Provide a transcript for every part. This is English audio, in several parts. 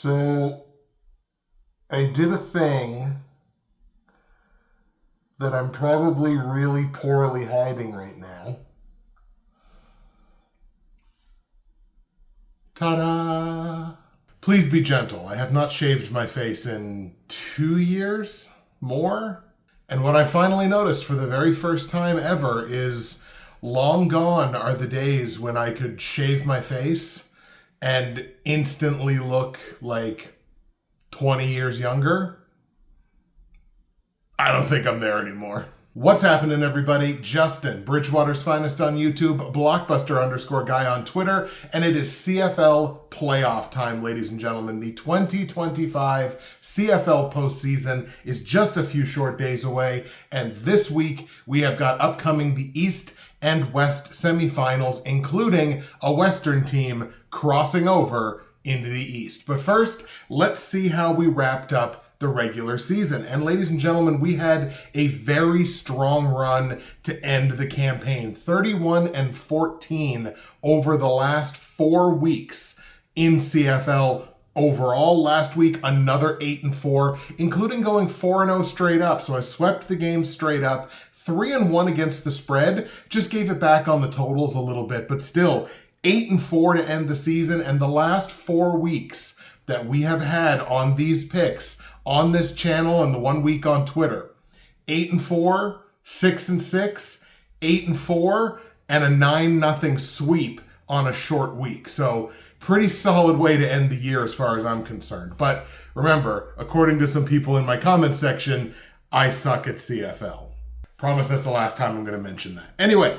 So I did a thing that I'm probably really poorly hiding right now. Ta-da! Please be gentle. I have not shaved my face in 2 years, more. And what I finally noticed for the very first time ever is long gone are the days when I could shave my face and instantly look like 20 years younger. I don't think I'm there anymore. What's happening, everybody? Justin, Bridgewater's finest on YouTube, Blockbuster_guy on Twitter, and it is CFL playoff time, ladies and gentlemen. The 2025 CFL postseason is just a few short days away, and this week we have got upcoming the East and West semifinals, including a Western team crossing over into the East. But first, let's see how we wrapped up the regular season. And ladies and gentlemen, we had a very strong run to end the campaign. 31-14 over the last 4 weeks in CFL overall. Last week, another 8-4, including going 4-0 straight up. So I swept the game straight up. 3-1 against the spread. Just gave it back on the totals a little bit, but still 8-4 to end the season. And the last 4 weeks that we have had on these picks on this channel and the 1 week on Twitter, 8-4, 6-6, 8-4, and a 9-0 sweep on a short week. So pretty solid way to end the year as far as I'm concerned. But remember, according to some people in my comment section, I suck at CFL. Promise that's the last time I'm going to mention that. Anyway,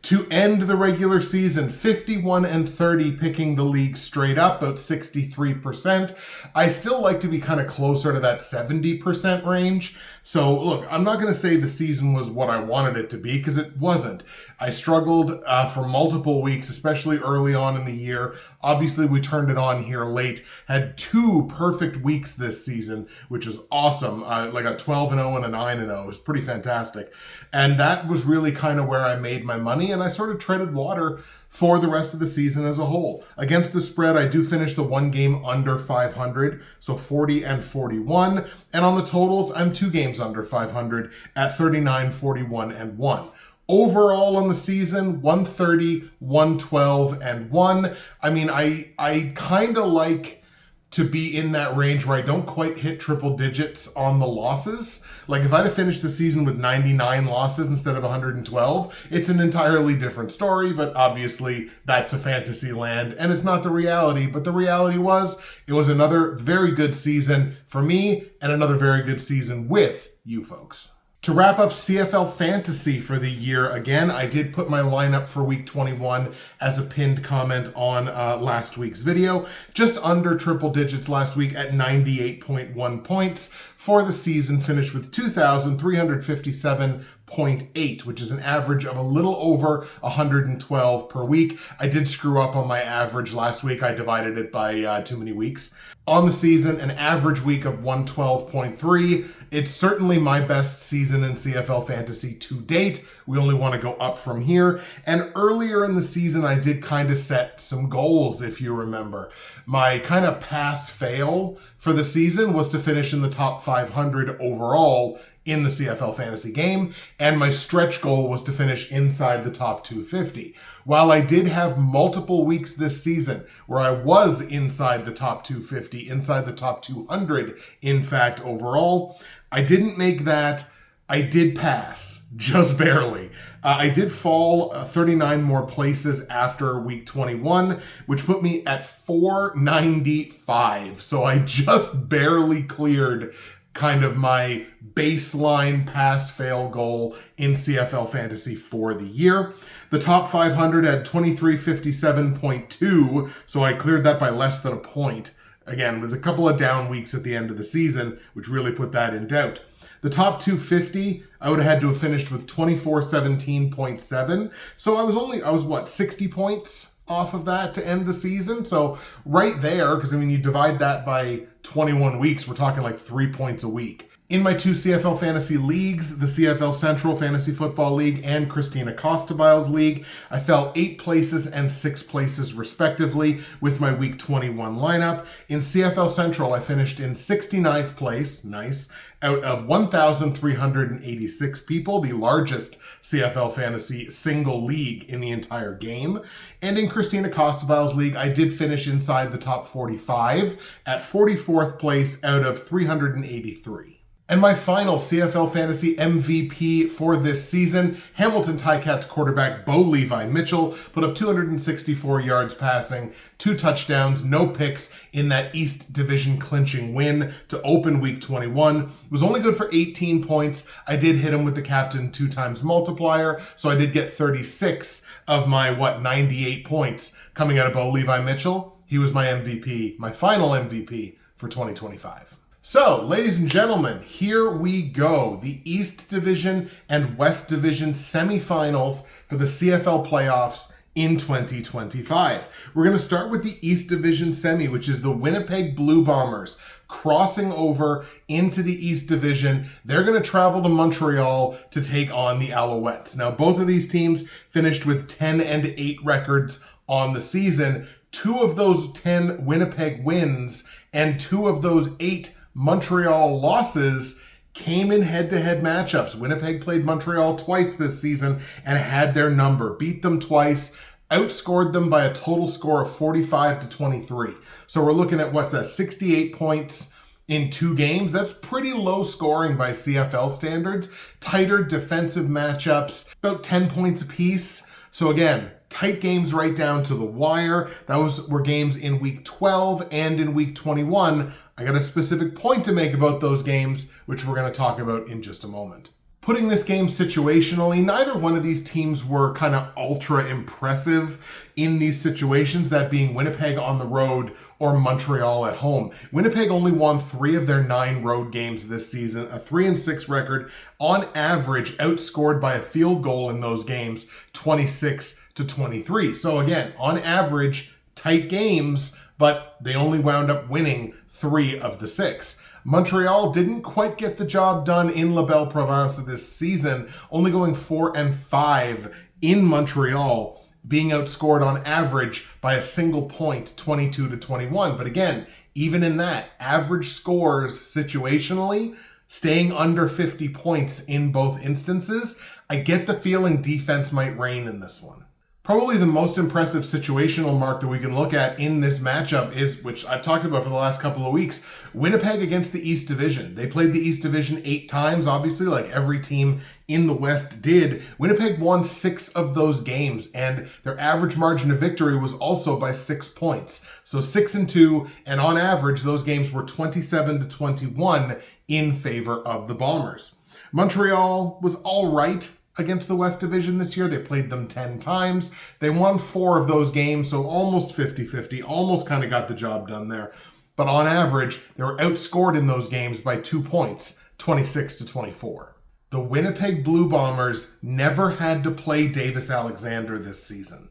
to end the regular season, 51-30, picking the league straight up, about 63%. I still like to be kind of closer to that 70% range. So look, I'm not going to say the season was what I wanted it to be, because it wasn't. I struggled for multiple weeks, especially early on in the year. Obviously, we turned it on here late. Had 2 perfect weeks this season, which is awesome. Like a 12-0 and a 9-0. It was pretty fantastic. And that was really kind of where I made my money, and I sort of treaded water for the rest of the season as a whole. Against the spread, I do finish the 1 game under 500, so 40-41. And on the totals, I'm 2 games under 500 at 39-41-1. Overall on the season, 130, 112, and 1. I mean, I kind of like to be in that range where I don't quite hit triple digits on the losses. Like if I'd have finished the season with 99 losses instead of 112, it's an entirely different story, but obviously that's a fantasy land and it's not the reality. But the reality was, it was another very good season for me and another very good season with you folks. To wrap up CFL Fantasy for the year, again, I did put my lineup for week 21 as a pinned comment on last week's video. Just under triple digits last week at 98.1 points. For the season, finished with 2,357.8, which is an average of a little over 112 per week. I did screw up on my average last week. I divided it by too many weeks. On the season, an average week of 112.3. It's certainly my best season in CFL Fantasy to date. We only want to go up from here. And earlier in the season, I did kind of set some goals, if you remember. My kind of pass-fail for the season was to finish in the top 500 overall in the CFL Fantasy game, and my stretch goal was to finish inside the top 250. While I did have multiple weeks this season where I was inside the top 250, inside the top 200, in fact, overall, I didn't make that. I did pass, just barely. I did fall 39 more places after week 21, which put me at 495. So I just barely cleared kind of my baseline pass-fail goal in CFL Fantasy for the year. The top 500 had 2357.2, so I cleared that by less than a point. Again, with a couple of down weeks at the end of the season, which really put that in doubt. The top 250, I would have had to have finished with 2417.7. So I was 60 points off of that to end the season. So right there, because I mean, you divide that by 21 weeks, we're talking like 3 points a week. In my 2 CFL fantasy leagues, the CFL Central Fantasy Football League and Christina Costabiles League, I fell 8 places and 6 places respectively with my Week 21 lineup. In CFL Central, I finished in 69th place, nice, out of 1,386 people, the largest CFL fantasy single league in the entire game. And in Christina Costabiles League, I did finish inside the top 45 at 44th place out of 383. And my final CFL Fantasy MVP for this season, Hamilton Ticats quarterback Bo Levi Mitchell put up 264 yards passing, 2 touchdowns, no picks in that East Division clinching win to open Week 21. It was only good for 18 points. I did hit him with the captain 2 times multiplier, so I did get 36 of my, 98 points coming out of Bo Levi Mitchell. He was my MVP, my final MVP for 2025. So, ladies and gentlemen, here we go. The East Division and West Division semifinals for the CFL Playoffs in 2025. We're going to start with the East Division semi, which is the Winnipeg Blue Bombers crossing over into the East Division. They're going to travel to Montreal to take on the Alouettes. Now, both of these teams finished with 10-8 records on the season. 2 of those 10 Winnipeg wins and 2 of those 8 Montreal losses came in head-to-head matchups. Winnipeg played Montreal twice this season and had their number. Beat them twice, outscored them by a total score of 45-23. So we're looking at, 68 points in 2 games. That's pretty low scoring by CFL standards. Tighter defensive matchups, about 10 points apiece. So again, tight games right down to the wire. Those were games in Week 12 and in Week 21. I got a specific point to make about those games, which we're going to talk about in just a moment. Putting this game situationally, neither one of these teams were kind of ultra impressive in these situations, that being Winnipeg on the road or Montreal at home. Winnipeg only won 3 of their 9 road games this season, a 3-6 record, on average outscored by a field goal in those games, 26-23. So again, on average, tight games, but they only wound up winning 3 of the 6. Montreal didn't quite get the job done in La Belle Province this season, only going 4-5 in Montreal, being outscored on average by a single point, 22-21. But again, even in that, average scores situationally, staying under 50 points in both instances, I get the feeling defense might reign in this one. Probably the most impressive situational mark that we can look at in this matchup is, which I've talked about for the last couple of weeks, Winnipeg against the East Division. They played the East Division 8 times, obviously, like every team in the West did. Winnipeg won 6 of those games, and their average margin of victory was also by 6 points. So 6-2, and on average, those games were 27-21 in favor of the Bombers. Montreal was all right against the West Division this year. They played them 10 times. They won 4 of those games, so almost 50-50, almost kind of got the job done there. But on average, they were outscored in those games by 2 points, 26-24. The Winnipeg Blue Bombers never had to play Davis Alexander this season.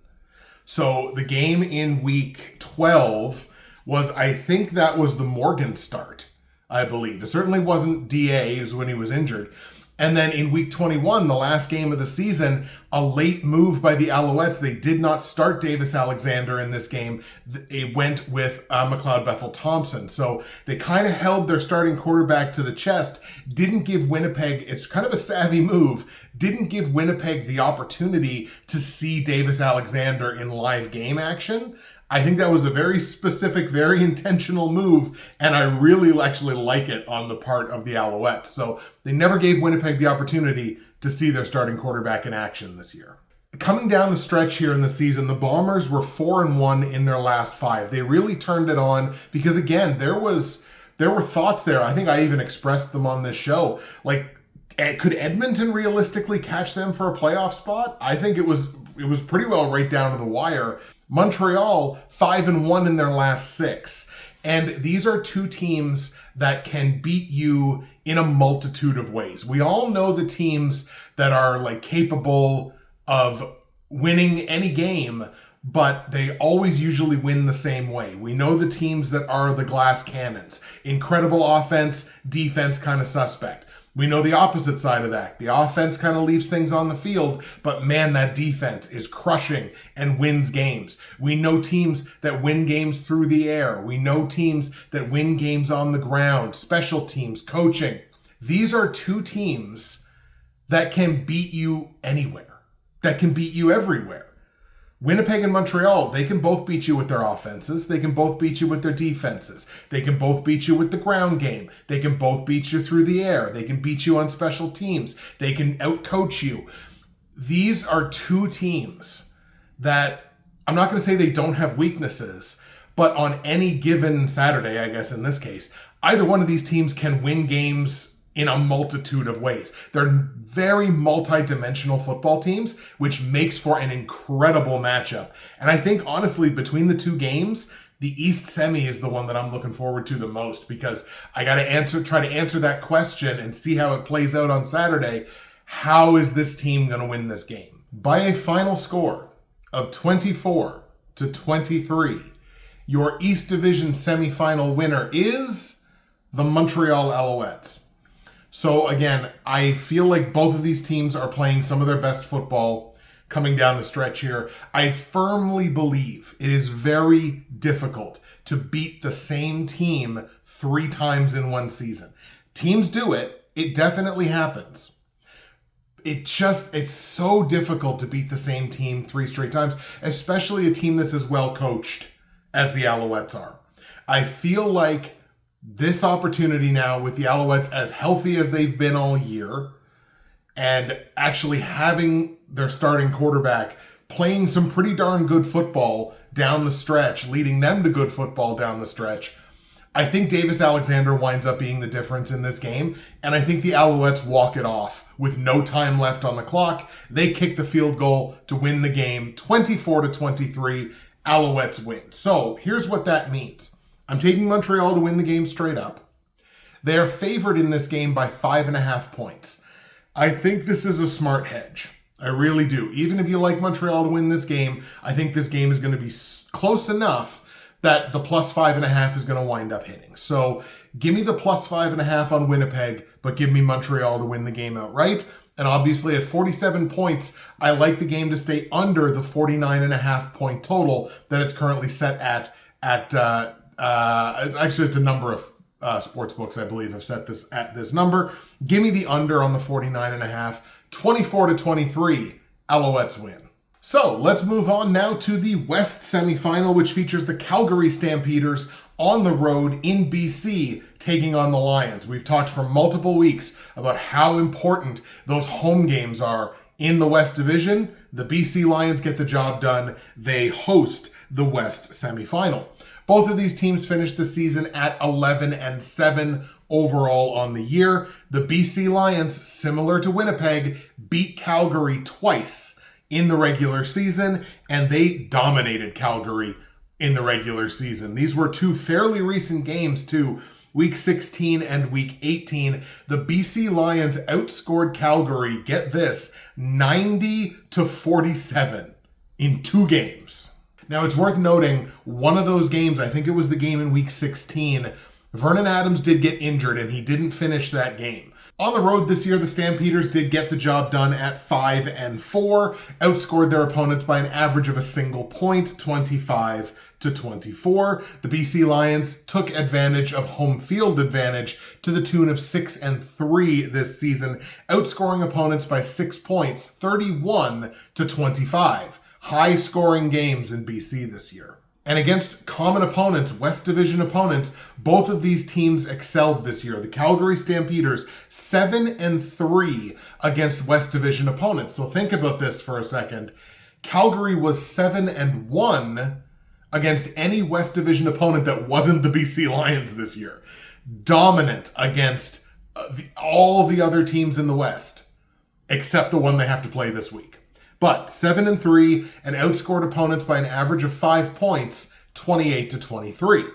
So the game in Week 12 was, I think that was the Morgan start, I believe. It certainly wasn't DA's when he was injured. And then in Week 21, the last game of the season, a late move by the Alouettes. They did not start Davis Alexander in this game. It went with McLeod Bethel-Thompson. So they kind of held their starting quarterback to the chest, didn't give Winnipeg, it's kind of a savvy move, didn't give Winnipeg the opportunity to see Davis Alexander in live game action. I think that was a very specific, very intentional move, and I really actually like it on the part of the Alouettes. So they never gave Winnipeg the opportunity to see their starting quarterback in action this year. Coming down the stretch here in the season, the Bombers were 4-1 in their last 5. They really turned it on because, again, there were thoughts there. I think I even expressed them on this show. Like, could Edmonton realistically catch them for a playoff spot? I think it was pretty well right down to the wire. Montreal, 5-1 in their last 6. And these are 2 teams that can beat you in a multitude of ways. We all know the teams that are like capable of winning any game, but they always usually win the same way. We know the teams that are the glass cannons. Incredible offense, defense kind of suspect. We know the opposite side of that. The offense kind of leaves things on the field, but man, that defense is crushing and wins games. We know teams that win games through the air. We know teams that win games on the ground, special teams, coaching. These are two teams that can beat you anywhere, that can beat you everywhere. Winnipeg and Montreal, they can both beat you with their offenses. They can both beat you with their defenses. They can both beat you with the ground game. They can both beat you through the air. They can beat you on special teams. They can outcoach you. These are two teams that, I'm not going to say they don't have weaknesses, but on any given Saturday, I guess in this case, either one of these teams can win games in a multitude of ways. They're very multi-dimensional football teams, which makes for an incredible matchup. And I think, honestly, between the two games, the East Semi is the one that I'm looking forward to the most, because I got to try to answer that question and see how it plays out on Saturday. How is this team going to win this game? By a final score of 24-23, your East Division semifinal winner is the Montreal Alouettes. So again, I feel like both of these teams are playing some of their best football coming down the stretch here. I firmly believe it is very difficult to beat the same team 3 times in one season. Teams do it. It definitely happens. It's so difficult to beat the same team 3 straight times, especially a team that's as well coached as the Alouettes are. I feel like this opportunity now with the Alouettes as healthy as they've been all year, and actually having their starting quarterback playing some pretty darn good football down the stretch, leading them to good football down the stretch, I think Davis Alexander winds up being the difference in this game, and I think the Alouettes walk it off with no time left on the clock. They kick the field goal to win the game, 24-23, Alouettes win. So here's what that means. I'm taking Montreal to win the game straight up. They are favored in this game by 5.5 points. I think this is a smart hedge. I really do. Even if you like Montreal to win this game, I think this game is going to be close enough that the plus 5.5 is going to wind up hitting. So give me the plus 5.5 on Winnipeg, but give me Montreal to win the game outright. And obviously at 47 points, I like the game to stay under the 49.5 point total that it's currently set at it's a number of sports books, I believe, have set this at this number. Give me the under on the 49.5, 24-23, Alouettes win. So let's move on now to the West semifinal, which features the Calgary Stampeders on the road in BC taking on the Lions. We've talked for multiple weeks about how important those home games are in the West Division. The BC Lions get the job done. They host the West semifinal. Both of these teams finished the season at 11-7 overall on the year. The BC Lions, similar to Winnipeg, beat Calgary twice in the regular season, and they dominated Calgary in the regular season. These were 2 fairly recent games too. Week 16 and Week 18, the BC Lions outscored Calgary, get this, 90-47 in 2 games. Now, it's worth noting, one of those games, I think it was the game in Week 16, Vernon Adams did get injured and he didn't finish that game. On the road this year, the Stampeders did get the job done at 5-4, outscored their opponents by an average of a single point, 25-24. The BC Lions took advantage of home field advantage to the tune of 6-3 this season, outscoring opponents by 6 points, 31-25. High-scoring games in BC this year. And against common opponents, West Division opponents, both of these teams excelled this year. The Calgary Stampeders, 7-3 against West Division opponents. So think about this for a second. Calgary was 7-1 against any West Division opponent that wasn't the BC Lions this year. Dominant against all the other teams in the West, except the one they have to play this week. But 7-3 and outscored opponents by an average of 5 points, 28-23.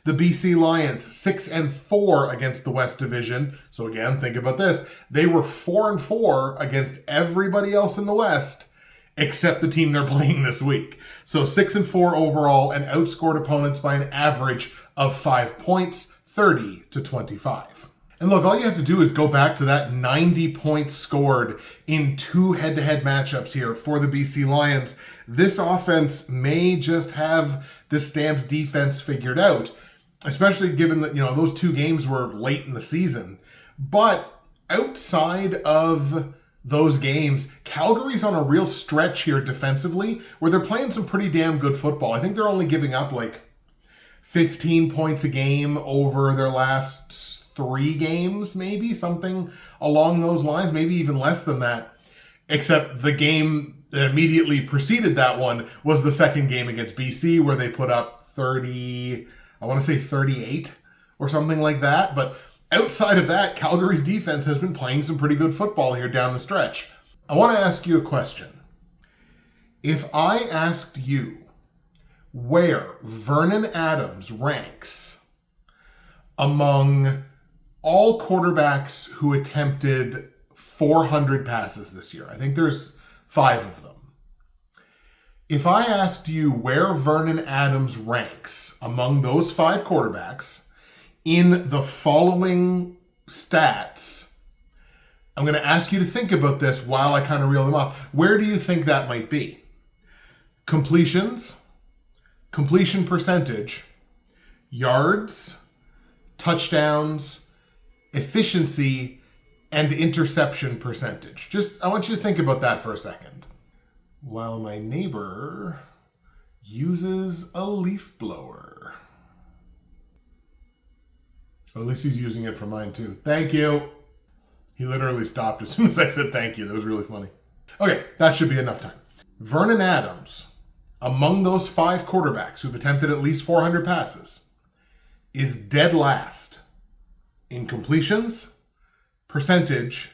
The BC Lions, 6-4 against the West Division. So again, think about this. They were 4-4 against everybody else in the West, except the team they're playing this week. So 6-4 overall and outscored opponents by an average of 5 points, 30-25. And look, all you have to do is go back to that 90 points scored in 2 head-to-head matchups here for the BC Lions. This offense may just have the Stamps defense figured out, especially given that, those 2 games were late in the season. But outside of those games, Calgary's on a real stretch here defensively where they're playing some pretty damn good football. I think they're only giving up like 15 points a game over their last 3 games, maybe something along those lines, maybe even less than that, except the game that immediately preceded that one was the second game against BC where they put up 38 or something like that. But outside of that, Calgary's defense has been playing some pretty good football here down the stretch. I want to ask you a question. If I asked you where Vernon Adams ranks among all quarterbacks who attempted 400 passes this year, I think there's 5 of them. If I asked you where Vernon Adams ranks among those 5 quarterbacks in the following stats, I'm going to ask you to think about this while I kind of reel them off. Where do you think that might be? Completions, completion percentage, yards, touchdowns, efficiency, and interception percentage. I want you to think about that for a second. While my neighbor uses a leaf blower. Or at least he's using it for mine too. Thank you. He literally stopped as soon as I said thank you. That was really funny. Okay, that should be enough time. Vernon Adams, among those 5 quarterbacks who've attempted at least 400 passes, is dead last in completions, percentage,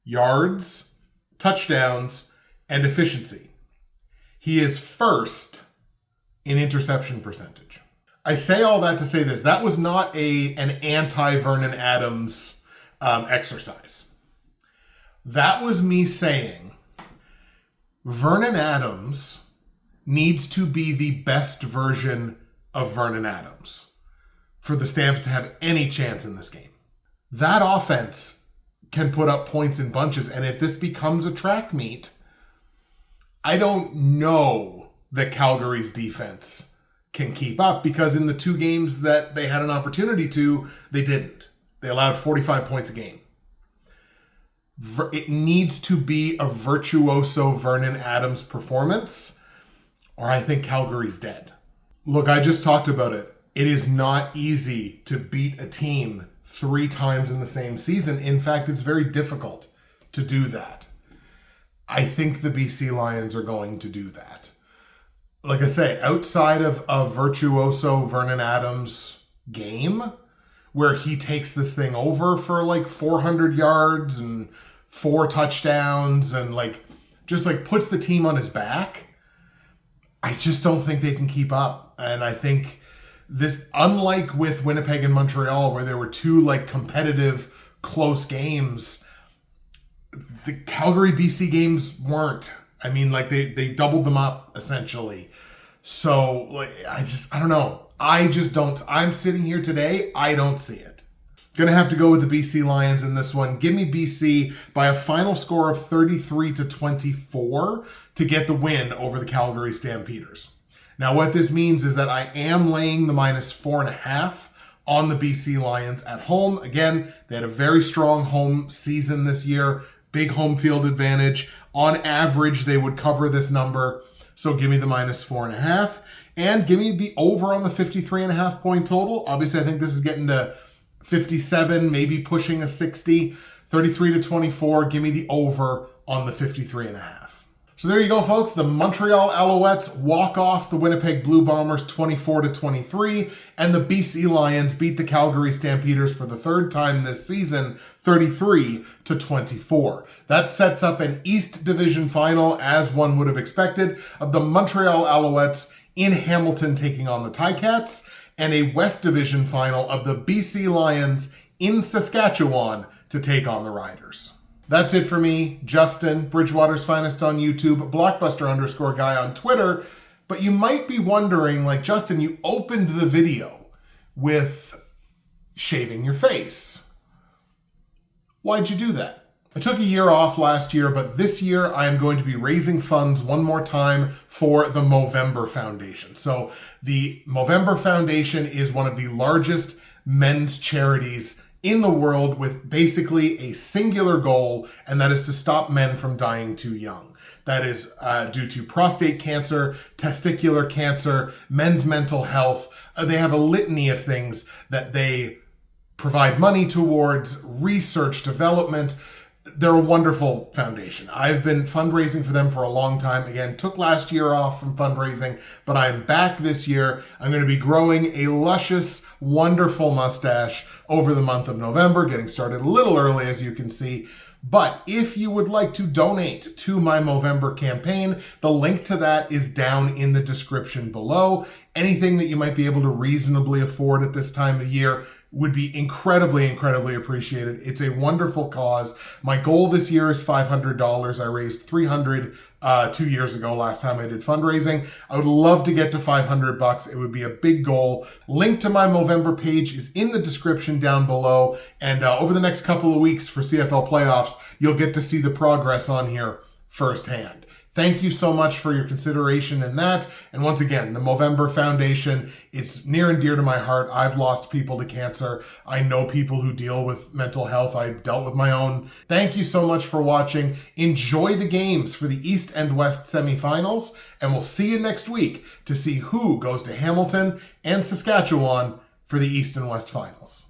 yards, touchdowns, and efficiency. He is first in interception percentage. I say all that to say this. That was not an anti-Vernon Adams exercise. That was me saying Vernon Adams needs to be the best version of Vernon Adams for the Stamps to have any chance in this game. That offense can put up points in bunches, and if this becomes a track meet, I don't know that Calgary's defense can keep up, because in the 2 games that they had an opportunity to, they didn't. They allowed 45 points a game. It needs to be a virtuoso Vernon Adams performance, or I think Calgary's dead. Look, I just talked about it. It is not easy to beat a team 3 times in the same season. In fact, it's very difficult to do that. I think the BC Lions are going to do that. Like I say, outside of a virtuoso Vernon Adams game, where he takes this thing over for like 400 yards and 4 touchdowns and just puts the team on his back, I just don't think they can keep up. And I think this, unlike with Winnipeg and Montreal, where there were 2 competitive close games, the Calgary BC games weren't. I mean, they doubled them up essentially. So I don't know. I'm sitting here today, I don't see it. Gonna have to go with the BC Lions in this one. Give me BC by a final score of 33-24 to get the win over the Calgary Stampeders. Now, what this means is that I am laying the -4.5 on the BC Lions at home. Again, they had a very strong home season this year. Big home field advantage. On average, they would cover this number. So give me the -4.5. And give me the over on the 53.5 point total. Obviously, I think this is getting to 57, maybe pushing a 60. 33-24. Give me the over on the 53.5. So there you go, folks. The Montreal Alouettes walk off the Winnipeg Blue Bombers 24-23, and the BC Lions beat the Calgary Stampeders for the 3rd time this season, 33-24. That sets up an East Division final, as one would have expected, of the Montreal Alouettes in Hamilton taking on the Ticats, and a West Division final of the BC Lions in Saskatchewan to take on the Riders. That's it for me, Justin, Bridgewater's Finest on YouTube, Blockbuster_guy on Twitter. But you might be wondering, like, Justin, you opened the video with shaving your face. Why'd you do that? I took a year off last year, but this year I am going to be raising funds one more time for the Movember Foundation. So the Movember Foundation is one of the largest men's charities in the world with basically a singular goal, and that is to stop men from dying too young. That is due to prostate cancer, testicular cancer, men's mental health. They have a litany of things that they provide money towards, research, development. They're a wonderful foundation. I've been fundraising for them for a long time. Again, took last year off from fundraising, but I'm back this year. I'm going to be growing a luscious, wonderful mustache over the month of November, getting started a little early, as you can see. But if you would like to donate to my Movember campaign, the link to that is down in the description below. Anything that you might be able to reasonably afford at this time of year would be incredibly, incredibly appreciated. It's a wonderful cause. My goal this year is $500. I raised $300 2 years ago, last time I did fundraising. I would love to get to $500. It would be a big goal. Link to my Movember page is in the description down below. And over the next couple of weeks for CFL Playoffs, you'll get to see the progress on here firsthand. Thank you so much for your consideration in that. And once again, the Movember Foundation, it's near and dear to my heart. I've lost people to cancer. I know people who deal with mental health. I've dealt with my own. Thank you so much for watching. Enjoy the games for the East and West semifinals, and we'll see you next week to see who goes to Hamilton and Saskatchewan for the East and West finals.